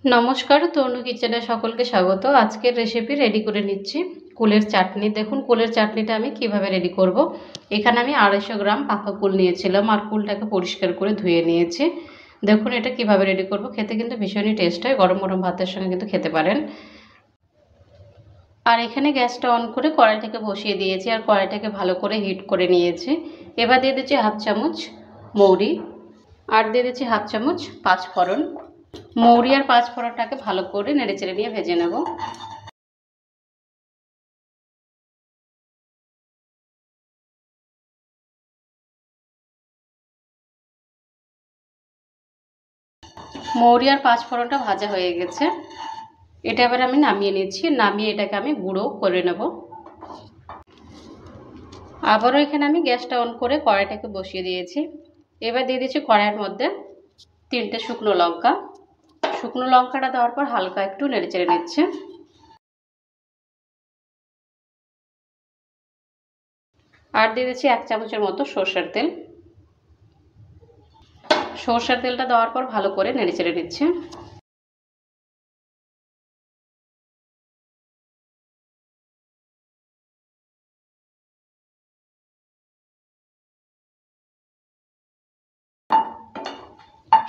নমস্কার, তনু কিচেনে সকলকে স্বাগত। আজকের রেসিপি রেডি করে নিচ্ছি কুলের চাটনি। দেখুন কুলের চাটনিটা আমি কিভাবে রেডি করব। এখানে আমি 250 গ্রাম পাকা কুল নিয়েছিলাম আর কুলটাকে পরিষ্কার করে ধুয়ে নিয়েছি। দেখুন এটা কিভাবে রেডি করব, খেতে কিন্তু ভীষণই টেস্ট হয়, গরম গরম ভাতের সঙ্গে কিন্তু খেতে পারেন। আর এখানে গ্যাসটা অন করে কড়াইটাকে বসিয়ে দিয়েছি আর কড়াইটাকে ভালো করে হিট করে নিয়েছি। এবার দিয়ে দিচ্ছি হাফ চামচ মৌরি আর দিয়ে দিচ্ছি হাফ চামচ পাঁচফোড়ন। মৌরি আর পাঁচফোড়নটাকে ভালো করে নেড়েচেড়ে নিয়ে ভেজে নেব। মৌরি আর পাঁচফোড়নটা ভাজা হয়ে গেছে, এটা এবার আমি নামিয়ে নিচ্ছি। নামিয়ে এটাকে আমি গুঁড়ো করে নেব। আবারও এখানে আমি গ্যাসটা অন করে কড়াইটাকে বসিয়ে দিয়েছি। এবার দিয়ে দিচ্ছি কড়াইয়ের মধ্যে 3টে শুকনো লঙ্কা। শুকনো লঙ্কাটা দেওয়ার পর হালকা একটু নেড়েচেড়ে নিচ্ছে। আর দিয়ে দিচ্ছি 1 চামচের মতো সরষের তেল। সরষের তেলটা দেওয়ার পর ভালো করে নেড়েচেড়ে নিচ্ছে।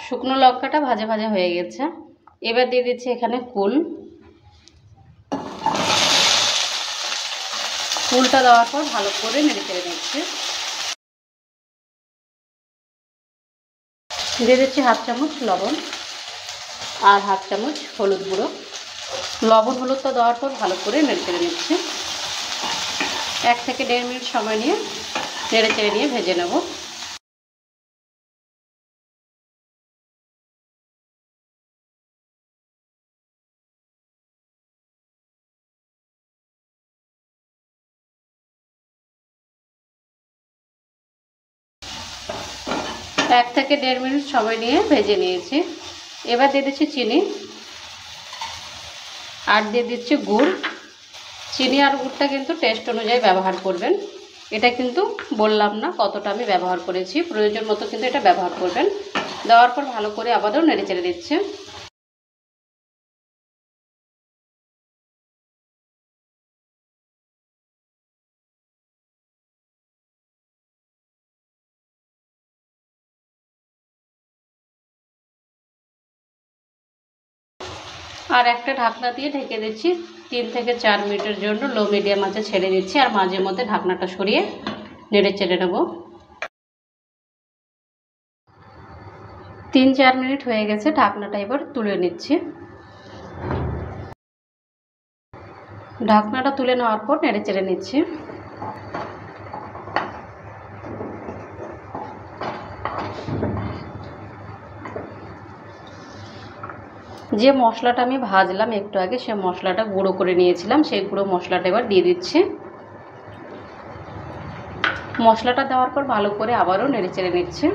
শুকনো লঙ্কাটা ভাজা ভাজা হয়ে গেছে। এবার দিয়ে দিচ্ছি এখানে কুলটা দেওয়ার পর ভালো করে নেড়েচেড়ে নিচ্ছে। দিয়ে দিচ্ছি হাফ চামচ লবণ আর হাফ চামচ হলুদ গুঁড়ো। লবণ হলুদটা দেওয়ার পর ভালো করে নেড়েচেড়ে নিচ্ছে। 1 থেকে 1.5 মিনিট সময় নিয়ে নেড়েচেড়ে নিয়ে ভেজে নেব। এক থেকে 1.5 মিনিট সময় নিয়ে ভেজে নিয়েছি। এবার দিয়ে দিচ্ছি চিনি আর দিয়ে দিচ্ছি গুড়। চিনি আর গুড়টা কিন্তু টেস্ট অনুযায়ী ব্যবহার করবেন। এটা কিন্তু বললাম না কতটা আমি ব্যবহার করেছি, প্রয়োজন মতো কিন্তু এটা ব্যবহার করবেন। দেওয়ার পর ভালো করে আবারও নেড়েচেড়ে দিচ্ছে। আর একটা ঢাকনা দিয়ে ঢেকে দিচ্ছি 3 থেকে 4 মিনিটের জন্য। লো মিডিয়াম আঁচে ছেড়ে দিচ্ছি আর মাঝে মধ্যে ঢাকনাটা সরিয়ে নেড়েচেড়ে নেব। 3-4 মিনিট হয়ে গেছে, ঢাকনাটা এবার তুলে নিচ্ছি। ঢাকনাটা তুলে নেওয়ার পর নেড়েচেড়ে নিচ্ছি। যে মশলাটা আমি ভাজলাম একটু আগে, সে মশলাটা গুঁড়ো করে নিয়েছিলাম, সেই গুঁড়ো মশলাটা এবার দিয়ে দিচ্ছি। মশলাটা দেওয়ার পর ভালো করে আবারও নেড়েচেড়ে নিচ্ছি।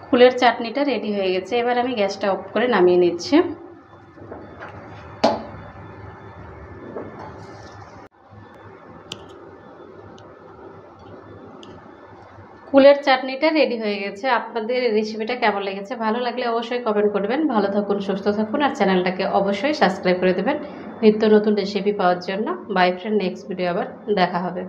কুলের চাটনিটা রেডি হয়ে গেছে, এবার আমি গ্যাসটা অফ করে নামিয়ে নিচ্ছি। কুলের চাটনিটা রেডি হয়ে গেছে। আপনাদের রেসিপিটা কেমন লেগেছে? ভালো লাগলে অবশ্যই কমেন্ট করবেন। ভালো থাকুন, সুস্থ থাকুন আর চ্যানেলটাকে অবশ্যই সাবস্ক্রাইব করে দেবেন নিত্য নতুন রেসিপি পাওয়ার জন্য। বাই ফ্রেন্ড, নেক্সট ভিডিও আবার দেখা হবে।